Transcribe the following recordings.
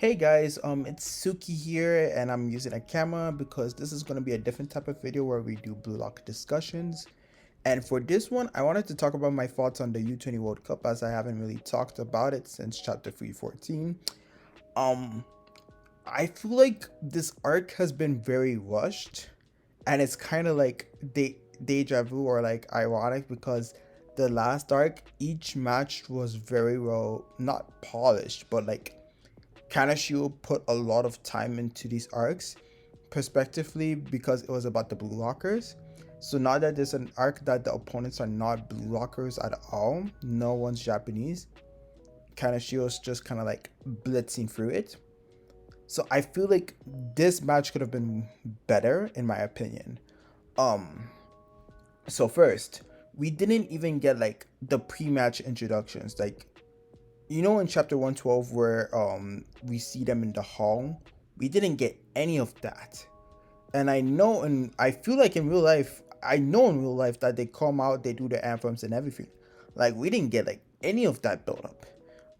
Hey guys, it's Suki here, and I'm using a camera because this is going to be a different type of video where we do block discussions. And for this one, I wanted to talk about my thoughts on the U-20 World Cup as I haven't really talked about it since chapter 314. Um, I feel like this arc has been very rushed, and it's kind of like deja vu or like ironic because the last arc, each match was very well, not polished, but like Kanashiro put a lot of time into these arcs, prospectively because it was about the blue lockers. So now that there's an arc that the opponents are not blue lockers at all, no one's Japanese, Kanashiro's just kind of like blitzing through it. So I feel like this match could have been better in my opinion. Um, so first, we didn't even get like the pre-match introductions. Like in chapter 112 where we see them in the hall, we didn't get any of that. And I feel like I know in real life that they come out, they do the anthems and everything. Like we didn't get like any of that build up.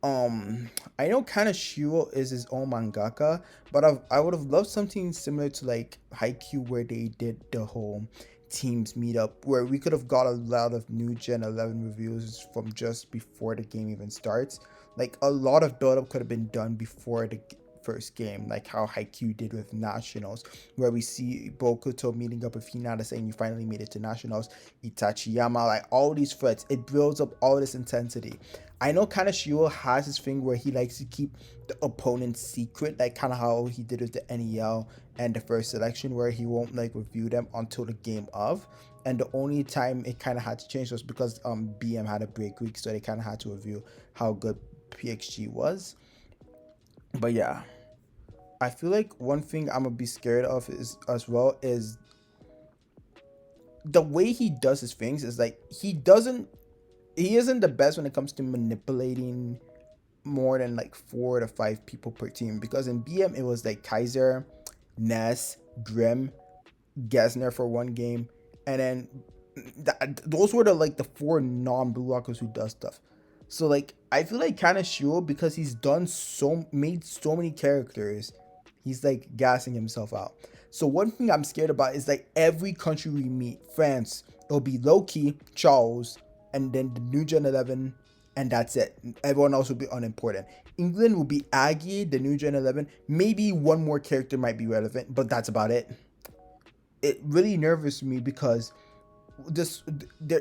I know Kanashiro is his own mangaka, but I would have loved something similar to like Haikyuu where they did the whole teams meetup where we could have got a lot of new Gen 11 reviews from just before the game even starts. Like a lot of build up could have been done before the first game, like how Haikyuu did with Nationals, where we see Bokuto meeting up with Hinata saying you finally made it to Nationals, Itachiyama, like all these threats. It builds up all this intensity. I know Kanashiro has this thing where he likes to keep the opponent's secret, like kind of how he did with the NEL and the first selection, where he won't like review them until the game of. And the only time it kind of had to change was because BM had a break week, so they kind of had to review how good PXG was. But yeah, I feel like one thing I'm gonna be scared of is as well is the way he does his things is like he isn't the best when it comes to manipulating more than like 4 to 5 people per team, because in BM it was like Kaiser, Ness, Grim, Gesner for one game, and then those were the four non-blue lockers who does stuff. So like I feel like Kanashiro, because he's made so many characters, he's like gassing himself out. So one thing I'm scared about is like every country we meet, France, it'll be Loki, Charles, and then the new Gen 11, and that's it. Everyone else will be unimportant. England will be Aggie, the new Gen 11. Maybe one more character might be relevant, but that's about it. It really nervous me because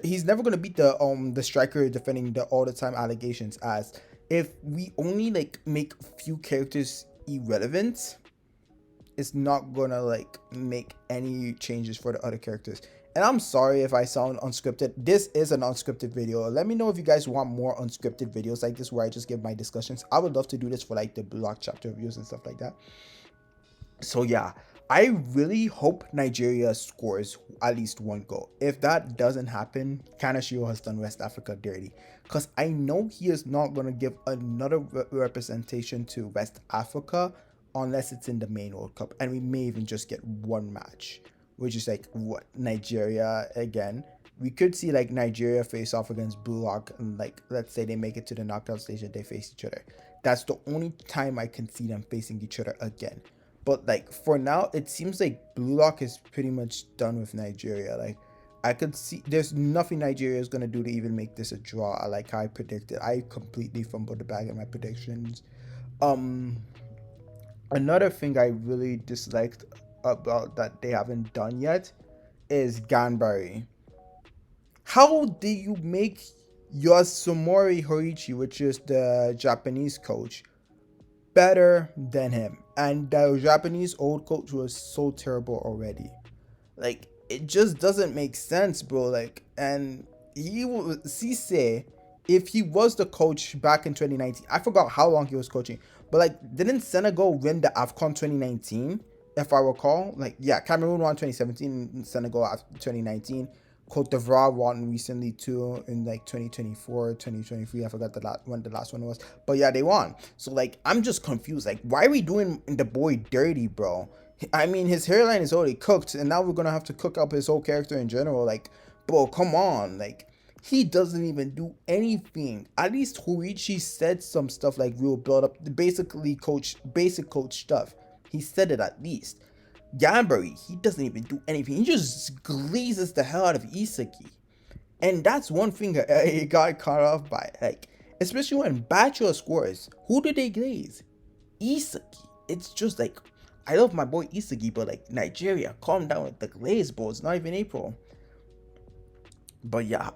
he's never gonna beat the striker defending the all the time allegations. As if we only like make few characters irrelevant, it's not gonna like make any changes for the other characters. And I'm sorry if I sound unscripted. This is an unscripted video. Let me know if you guys want more unscripted videos like this where I just give my discussions. I would love to do this for like the BlueLock Chapter reviews and stuff like that. So yeah, I really hope Nigeria scores at least one goal. If that doesn't happen, Kanashiro has done West Africa dirty. Because I know he is not going to give another representation to West Africa unless it's in the main World Cup. And we may even just get one match, which is like what, Nigeria again. We could see like Nigeria face off against Blue Lock, and like let's say they make it to the knockout stage and they face each other. That's the only time I can see them facing each other again. But like for now, it seems like Blue Lock is pretty much done with Nigeria. Like I could see there's nothing Nigeria is gonna do to even make this a draw. Like I predicted, I completely fumbled the bag in my predictions. Another thing I really disliked about that they haven't done yet is Ganbari. How do you make Yosumori Horiichi, which is the Japanese coach, better than him? And the Japanese old coach was so terrible already. Like it just doesn't make sense, bro. Like, and he was Cisse, if he was the coach back in 2019, I forgot how long he was coaching, but like didn't Senegal win the AFCON 2019? If I recall, like yeah, Cameroon won 2017, Senegal 2019. Cote d'Ivoire won recently too in like 2024, 2023. I forgot when the last one was. But yeah, they won. So like I'm just confused. Like, why are we doing the boy dirty, bro? I mean, his hairline is already cooked, and now we're gonna have to cook up his whole character in general. Like, bro, come on. Like, He doesn't even do anything. At least Horiichi said some stuff like we'll build up basically basic coach stuff. He said it at least. Ganbare, he doesn't even do anything. He just glazes the hell out of Isagi. And that's one thing I got caught off by. Like, especially when Bachelor scores, who do they glaze? Isagi. It's just like, I love my boy Isagi, but like, Nigeria, calm down with the glaze, bro. It's not even April. But yeah,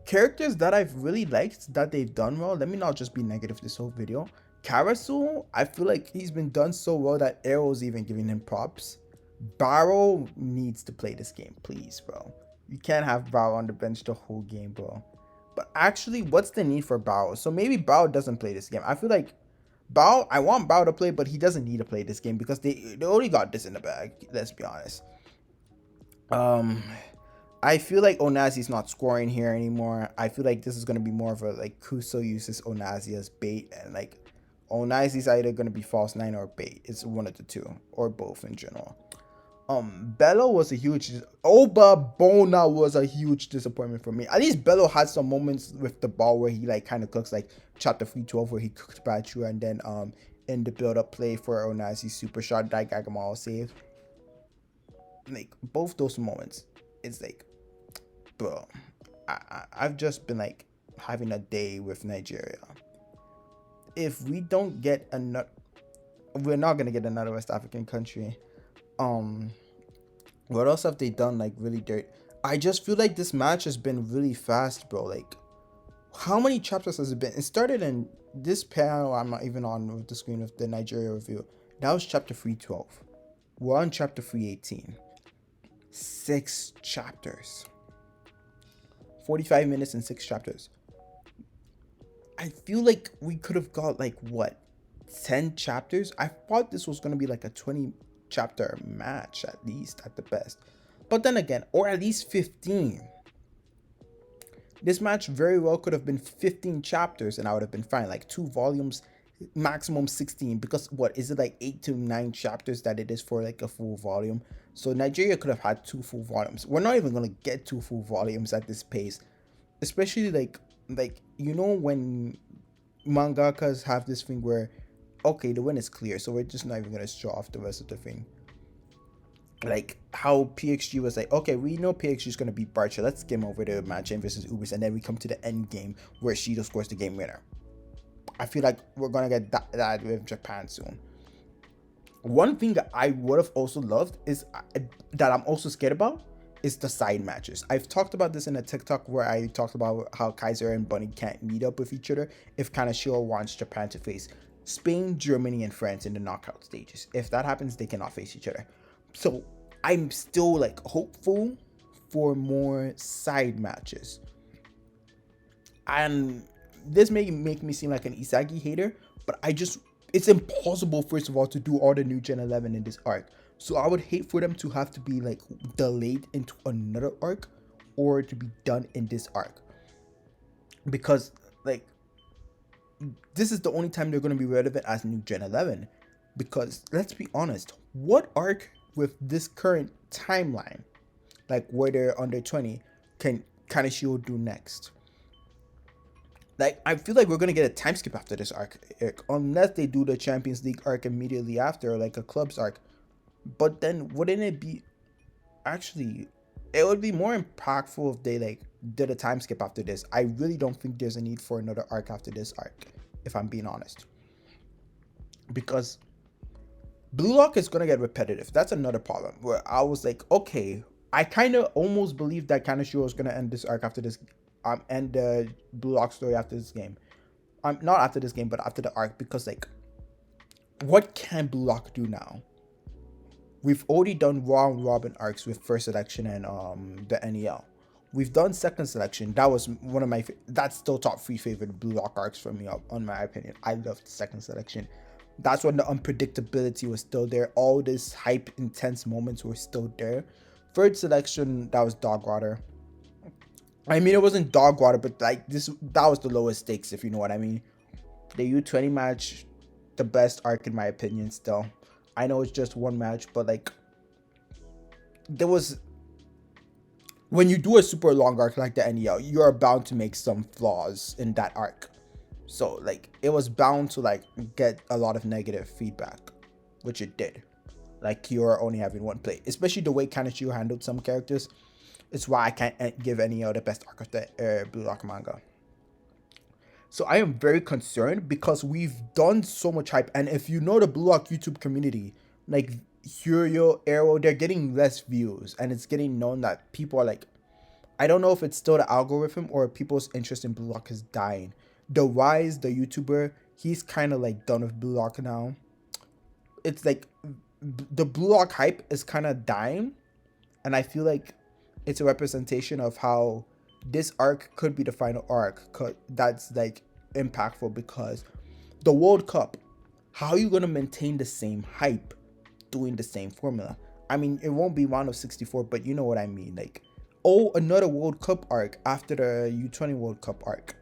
characters that I've really liked that they've done well. Let me not just be negative this whole video. Karasu, I feel like he's been done so well that Arrow's even giving him props. Barou needs to play this game, please, bro. You can't have Barou on the bench the whole game, bro. But actually, what's the need for Barou? So maybe Barou doesn't play this game. I feel like Barou, I want Barou to play, but he doesn't need to play this game because they already got this in the bag. Let's be honest. I feel like Onazi's not scoring here anymore. I feel like this is going to be more of a, like, Kuso uses Onazi as bait, and, like, Onazi's either going to be false 9 or bait. It's one of the two, or both in general. Bello was a huge... Oba Bona was a huge disappointment for me. At least Bello had some moments with the ball where he, like, kind of cooks, like, chapter 312, where he cooked Bachu, and then, in the build-up play for Onazi's super shot, that Gagamal save. Like, both those moments, it's like... Bro, I've just been like having a day with Nigeria. If we don't get another, we're not gonna get another West African country. What else have they done like really dirt? I just feel like this match has been really fast, bro. Like, how many chapters has it been? It started in this panel. I'm not even on with the screen of the Nigeria review. That was chapter 312. We're on chapter 318. 6 chapters. 45 minutes and 6 chapters. I feel like we could have got like what, 10 chapters? I thought this was going to be like a 20 chapter match at least, at the best. But then again, or at least 15. This match very well could have been 15 chapters and I would have been fine. Like 2 volumes, maximum 16, because what is it, like 8 to 9 chapters that it is for like a full volume? So Nigeria could have had 2 full volumes. We're not even gonna get 2 full volumes at this pace, especially like you know, when mangakas have this thing where, okay, the win is clear, so we're just not even gonna show off the rest of the thing. Like how PXG was like, okay, we know PXG is gonna beat Barcha, let's skim over the Munchen versus Ubis, and then we come to the end game where Shido scores the game winner. I feel like we're gonna get that with Japan soon. One thing that I would have also loved is that I'm also scared about is the side matches. I've talked about this in a TikTok where I talked about how Kaiser and Bunny can't meet up with each other if Kaneshiro wants Japan to face Spain, Germany, and France in the knockout stages. If that happens, they cannot face each other. So I'm still like hopeful for more side matches. And this may make me seem like an Isagi hater, but it's impossible, first of all, to do all the new Gen 11 in this arc. So I would hate for them to have to be like delayed into another arc or to be done in this arc. Because like this is the only time they're going to be relevant as new Gen 11. Because let's be honest, what arc with this current timeline, like where they're under 20, can Kaneshiro do next? Like, I feel like we're going to get a time skip after this arc, unless they do the Champions League arc immediately after, like a clubs arc. But then wouldn't it be, actually, it would be more impactful if they like did a time skip after this. I really don't think there's a need for another arc after this arc, if I'm being honest. Because BlueLock is going to get repetitive. That's another problem where I was like, okay, I kind of almost believe that Kaneshiro is going to end this arc after this, end the BlueLock story after this game. Not after this game, but after the arc, because like, what can BlueLock do now? We've already done round robin arcs with first selection and the NEL. We've done second selection. That was one of my, that's still top 3 favorite BlueLock arcs for me, on my opinion. I loved second selection. That's when the unpredictability was still there. All this hype, intense moments were still there. Third selection, that was Dogwater. I mean, it wasn't Dogwater, but like that was the lowest stakes, if you know what I mean. The U-20 match, the best arc in my opinion still. I know it's just one match, but like there was when you do a super long arc like the NEL, you're bound to make some flaws in that arc. So like it was bound to like get a lot of negative feedback, which it did. Like you're only having one play, especially the way Kaneshiro handled some characters. It's why I can't give any other best arc of the Blue Lock manga. So I am very concerned because we've done so much hype, and if you know the Blue Lock YouTube community, like Hurio, Arrow, they're getting less views, and it's getting known that people are like, I don't know if it's still the algorithm or people's interest in Blue Lock is dying. The Wise, the YouTuber, he's kind of like done with Blue Lock now. It's like the Blue Lock hype is kind of dying, and I feel like it's a representation of how this arc could be the final arc that's like impactful, because the World Cup, how are you going to maintain the same hype doing the same formula? I mean, it won't be round of 64, but you know what I mean. Like, oh, another World Cup arc after the U-20 World Cup arc.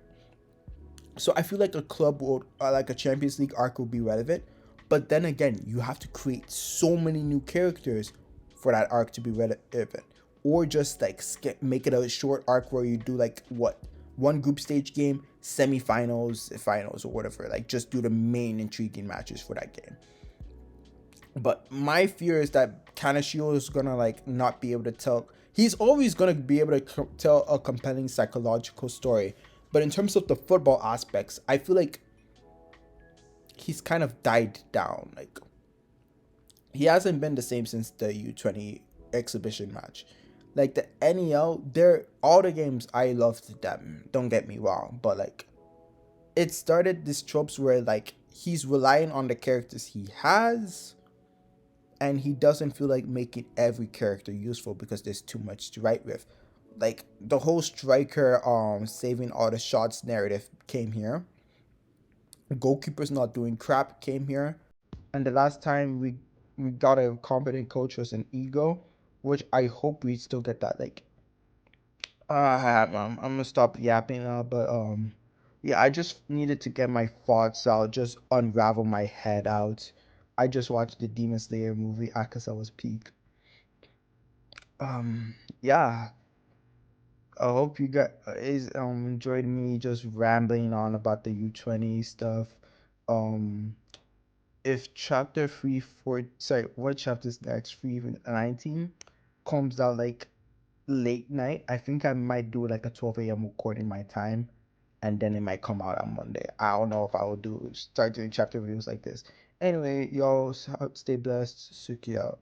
So I feel like a club world, like a Champions League arc will be relevant. But then again, you have to create so many new characters for that arc to be relevant. Or just like make it a short arc where you do like what? One group stage game, semifinals, finals, or whatever. Like just do the main intriguing matches for that game. But my fear is that Kaneshiro is gonna like not be able to tell. He's always gonna be able to tell a compelling psychological story. But in terms of the football aspects, I feel like he's kind of died down. Like he hasn't been the same since the U-20 exhibition match. Like the NEL, they're all the games I loved them. Don't get me wrong, but like it started these tropes where like he's relying on the characters he has, and he doesn't feel like making every character useful because there's too much to write with. Like the whole striker saving all the shots narrative came here. Goalkeepers not doing crap came here. And the last time we got a competent coach was an ego, which I hope we still get that. Like I'm gonna stop yapping now, but yeah, I just needed to get my thoughts out, just unravel my head out. I just watched the Demon Slayer movie. Akasa was peak. Yeah, I hope you guys is enjoyed me just rambling on about the U-20 stuff. Um, if chapter 3 4 sorry, what chapter's next, 319 comes out like late night, I think I might do like a 12 a.m. recording my time, and then it might come out on Monday. I don't know if I will do start doing chapter reviews like this. Anyway, y'all stay blessed. Suki out.